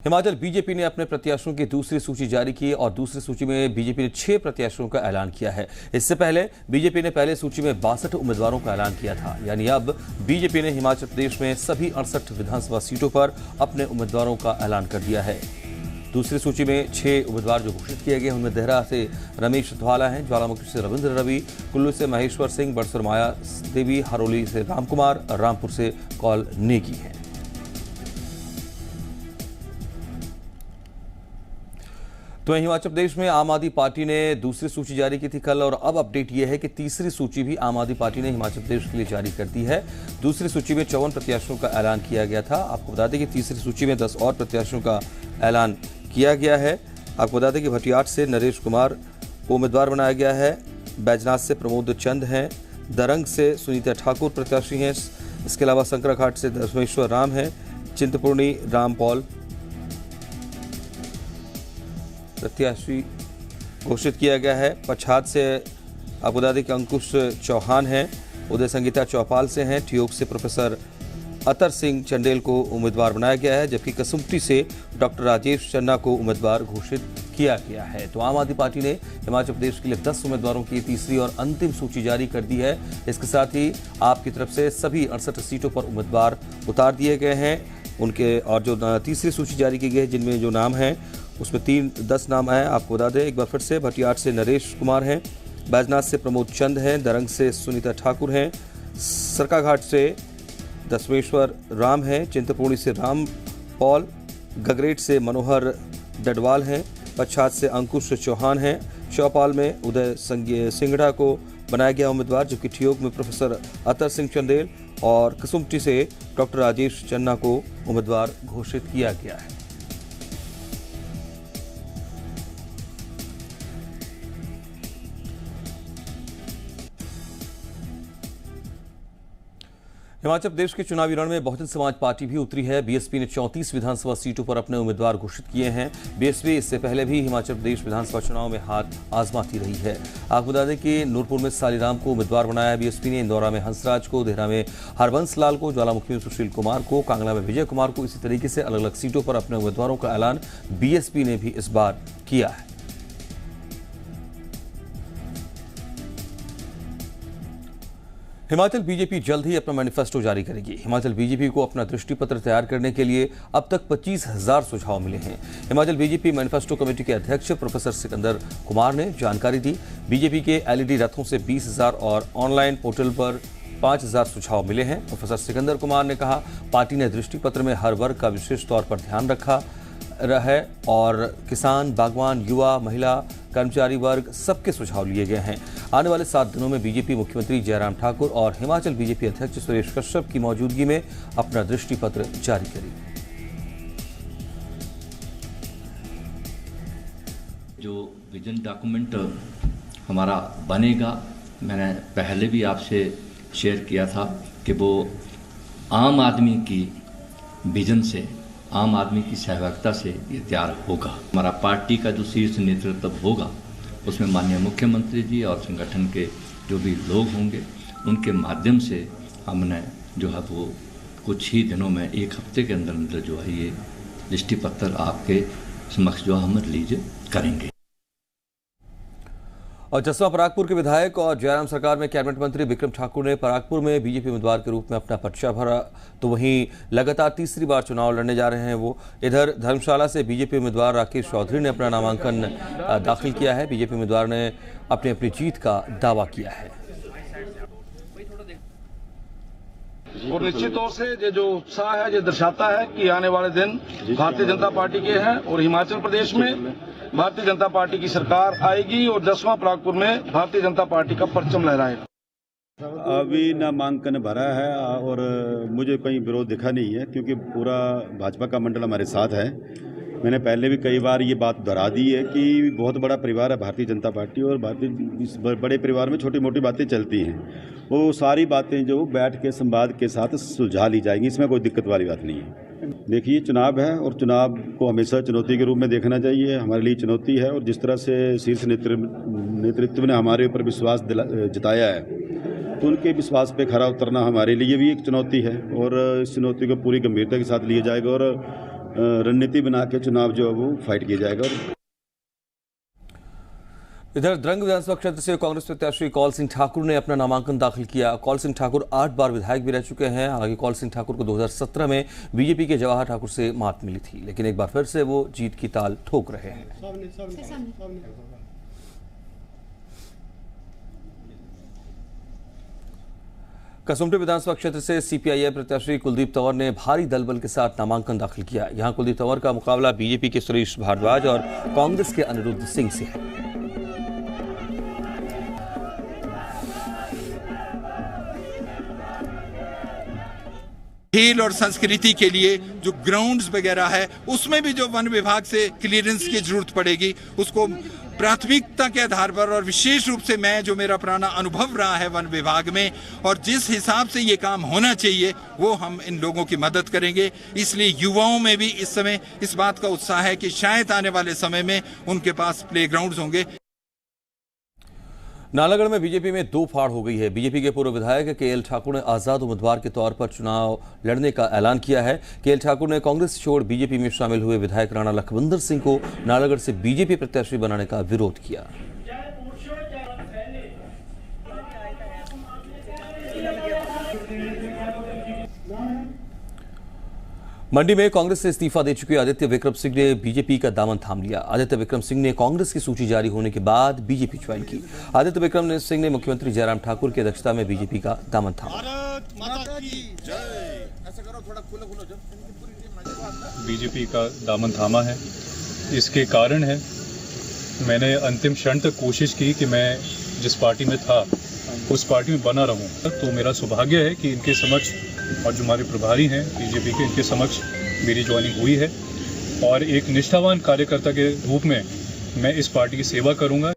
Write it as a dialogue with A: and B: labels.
A: Himachal BJP ने अपने प्रत्याशियों की दूसरी सूची जारी की और दूसरी सूची में बीजेपी ने 6 प्रत्याशियों का ऐलान किया है। इससे पहले बीजेपी ने पहले सूची में 62 उम्मीदवारों का ऐलान किया था। यानी अब बीजेपी ने हिमाचल प्रदेश में सभी 68 विधानसभा सीटों पर अपने उम्मीदवारों का ऐलान कर दिया है। दूसरी सूची में 6 उम्मीदवार जो घोषित किए गए उनमें देहरा से रमेश धवाला हैं, ज्वालामुखी से रविंद्र रवि, कुल्लू से महेश्वर सिंह, बड़सर माया देवी, हरोली से रामकुमार, रामपुर से कौल नेगी हैं। तो हिमाचल प्रदेश में आम आदमी पार्टी ने दूसरी सूची जारी की थी कल, और अब अपडेट यह है कि तीसरी सूची भी आम आदमी पार्टी ने हिमाचल प्रदेश के लिए जारी कर दी है। दूसरी सूची में 54 प्रत्याशियों का ऐलान किया गया था। आपको बता दें कि तीसरी सूची में 10 और प्रत्याशियों का ऐलान किया गया है। आपको बता दें कि भटियाट से नरेश कुमार को उम्मीदवार बनाया गया है, बैजनाथ से प्रमोद चंद हैं, दरंग से सुनीता ठाकुर प्रत्याशी हैं, इसके अलावा संकराघाट से दसमेश्वर राम हैं, चिंतपूर्णी राम पॉल प्रत्याशी घोषित किया गया है। पच्छाद से आपको बता दें कि अंकुश चौहान हैं, उदय संगीता चौपाल से हैं, ठियोग से प्रोफेसर अतर सिंह चंडेल को उम्मीदवार बनाया गया है, जबकि कसुम्पटी से डॉक्टर राजेश चन्ना को उम्मीदवार घोषित किया गया है। तो आम आदमी पार्टी ने हिमाचल प्रदेश के लिए 10 उम्मीदवारों की तीसरी और अंतिम सूची जारी कर दी है। इसके साथ ही आपकी तरफ से सभी 68 सीटों पर उम्मीदवार उतार दिए गए हैं उनके, और जो तीसरी सूची जारी की गई है जिनमें जो नाम हैं उसमें 10 नाम हैं। आपको बता दें एक बार फिर से, भटियाट से नरेश कुमार हैं, बैजनाथ से प्रमोद चंद हैं, दरंग से सुनीता ठाकुर हैं, सरकाघाट से दसमेश्वर राम हैं, चिंतपूर्णी से राम पॉल, गगरेट से मनोहर डडवाल हैं, पच्छाद से अंकुश चौहान हैं, चौपाल में उदय सिंगड़ा को बनाया गया उम्मीदवार, जबकि ठियोग में प्रोफेसर अतर सिंह चंदेल और कसुम्पटी से डॉक्टर राजेश चन्ना को उम्मीदवार घोषित किया गया है। हिमाचल प्रदेश के चुनावी रण में बहुजन समाज पार्टी भी उतरी है। बीएसपी ने 34 विधानसभा सीटों पर अपने उम्मीदवार घोषित किए हैं। बीएसपी इससे पहले भी हिमाचल प्रदेश विधानसभा चुनाव में हाथ आजमाती रही है। आपको बता दें कि नूरपुर में सालीराम को उम्मीदवार बनाया है बीएसपी ने, इंदौरा में हंसराज को, देहरा में हरबंस लाल को, ज्वालामुखी में सुशील कुमार को, कांगड़ा में विजय कुमार को। इसी तरीके से अलग अलग सीटों पर अपने उम्मीदवारों का ऐलान बीएसपी ने भी इस बार किया है। हिमाचल बीजेपी जल्द ही अपना मैनिफेस्टो जारी करेगी। हिमाचल बीजेपी को अपना दृष्टिपत्र तैयार करने के लिए अब तक 25,000 सुझाव मिले हैं। हिमाचल बीजेपी मैनिफेस्टो कमेटी के अध्यक्ष प्रोफेसर सिकंदर कुमार ने जानकारी दी। बीजेपी के एलईडी रथों से 20,000 और ऑनलाइन पोर्टल पर 5,000 सुझाव मिले हैं। प्रोफेसर सिकंदर कुमार ने कहा, पार्टी ने दृष्टिपत्र में हर वर्ग का विशेष तौर पर ध्यान रखा है और किसान, बागवान, युवा, महिला, कर्मचारी वर्ग सबके सुझाव लिए गए हैं। आने वाले 7 दिनों में बीजेपी मुख्यमंत्री जयराम ठाकुर और हिमाचल बीजेपी अध्यक्ष सुरेश कश्यप की मौजूदगी में अपना दृष्टिपत्र जारी करेगी।
B: जो विजन डॉक्यूमेंट हमारा बनेगा, मैंने पहले भी आपसे शेयर किया था कि वो आम आदमी की विजन से, आम आदमी की सहभागिता से ये तैयार होगा। हमारा पार्टी का जो शीर्ष नेतृत्व होगा उसमें माननीय मुख्यमंत्री जी और संगठन के जो भी लोग होंगे उनके माध्यम से हमने जो है वो कुछ ही दिनों में, 1 हफ्ते के अंदर अंदर जो है ये दृष्टिपत्र आपके समक्ष जो हम रिलीज करेंगे।
A: और जसवा परागपुर के विधायक और जयराम सरकार में कैबिनेट मंत्री विक्रम ठाकुर ने परागपुर में बीजेपी उम्मीदवार के रूप में अपना पर्चा भरा। तो वहीं लगातार तीसरी बार चुनाव लड़ने जा रहे हैं वो। इधर धर्मशाला से बीजेपी उम्मीदवार राकेश चौधरी ने अपना नामांकन दाखिल किया है। बीजेपी उम्मीदवार ने अपनी जीत का दावा किया है।
C: और निश्चित तौर से ये जो उत्साह है ये दर्शाता है कि आने वाले दिन भारतीय जनता पार्टी के हैं और हिमाचल प्रदेश में भारतीय जनता पार्टी की सरकार आएगी और 10वां परागपुर में भारतीय जनता पार्टी का परचम लहराएगा।
D: अभी नामांकन भरा है और मुझे कहीं विरोध दिखा नहीं है, क्योंकि पूरा भाजपा का मंडल हमारे साथ है। मैंने पहले भी कई बार ये बात दोहरा दी है कि बहुत बड़ा परिवार है भारतीय जनता पार्टी, और इस बड़े परिवार में छोटी मोटी बातें चलती हैं। वो सारी बातें जो बैठ के संवाद के साथ सुलझा ली जाएंगी, इसमें कोई दिक्कत वाली बात नहीं है। देखिए, चुनाव है और चुनाव को हमेशा चुनौती के रूप में देखना चाहिए। हमारे लिए चुनौती है, और जिस तरह से शीर्ष नेतृत्व ने हमारे ऊपर विश्वास जताया है, तो उनके विश्वास पे खरा उतरना हमारे लिए भी एक चुनौती है, और इस चुनौती को पूरी गंभीरता के साथ लिया जाएगा। और रणनीति बना के चुनाव जो है वो फाइट किया जाएगा।
A: इधर द्रंग विधानसभा क्षेत्र से कांग्रेस प्रत्याशी कौल सिंह ठाकुर ने अपना नामांकन दाखिल किया। कौल सिंह ठाकुर 8 बार विधायक भी रह चुके हैं। हालांकि कौल सिंह ठाकुर को 2017 में बीजेपी के जवाहर ठाकुर से मात मिली थी, लेकिन एक बार फिर से वो जीत की ताल ठोक रहे हैं। कसुम्पटी विधानसभा क्षेत्र से सीपीआईएम प्रत्याशी कुलदीप तंवर ने भारी दलबल के साथ नामांकन दाखिल किया। यहां कुलदीप तंवर का मुकाबला बीजेपी के सुरेश भारद्वाज और कांग्रेस के अनिरुद्ध सिंह से है।
E: खेल और संस्कृति के लिए जो ग्राउंड्स वगैरह है उसमें भी जो वन विभाग से क्लियरेंस की जरूरत पड़ेगी उसको प्राथमिकता के आधार पर, और विशेष रूप से मैं जो मेरा पुराना अनुभव रहा है वन विभाग में और जिस हिसाब से ये काम होना चाहिए वो हम इन लोगों की मदद करेंगे। इसलिए युवाओं में भी इस समय इस बात का उत्साह है कि शायद आने वाले समय में उनके पास प्लेग्राउंड्स होंगे।
A: नालागढ़ में बीजेपी में दो फाड़ हो गई है। बीजेपी के पूर्व विधायक केएल ठाकुर ने आजाद उम्मीदवार के तौर पर चुनाव लड़ने का ऐलान किया है। केएल ठाकुर ने कांग्रेस छोड़ बीजेपी में शामिल हुए विधायक राणा लखविंदर सिंह को नालागढ़ से बीजेपी प्रत्याशी बनाने का विरोध किया। मंडी में कांग्रेस से इस्तीफा दे चुके आदित्य विक्रम सिंह ने बीजेपी का दामन थाम लिया। आदित्य विक्रम सिंह ने कांग्रेस की सूची जारी होने के बाद बीजेपी ज्वाइन की। आदित्य विक्रम सिंह ने मुख्यमंत्री जयराम ठाकुर की अध्यक्षता में बीजेपी का दामन थामा।
F: बीजेपी का दामन थामा है, इसके कारण है मैंने अंतिम क्षण तक कोशिश की कि मैं जिस पार्टी में था उस पार्टी में बना रहूं। तो मेरा सौभाग्य है कि इनके समक्ष और जो हमारे प्रभारी हैं बीजेपी के, इनके समक्ष मेरी ज्वाइनिंग हुई है और एक निष्ठावान कार्यकर्ता के रूप में मैं इस पार्टी की सेवा करूंगा।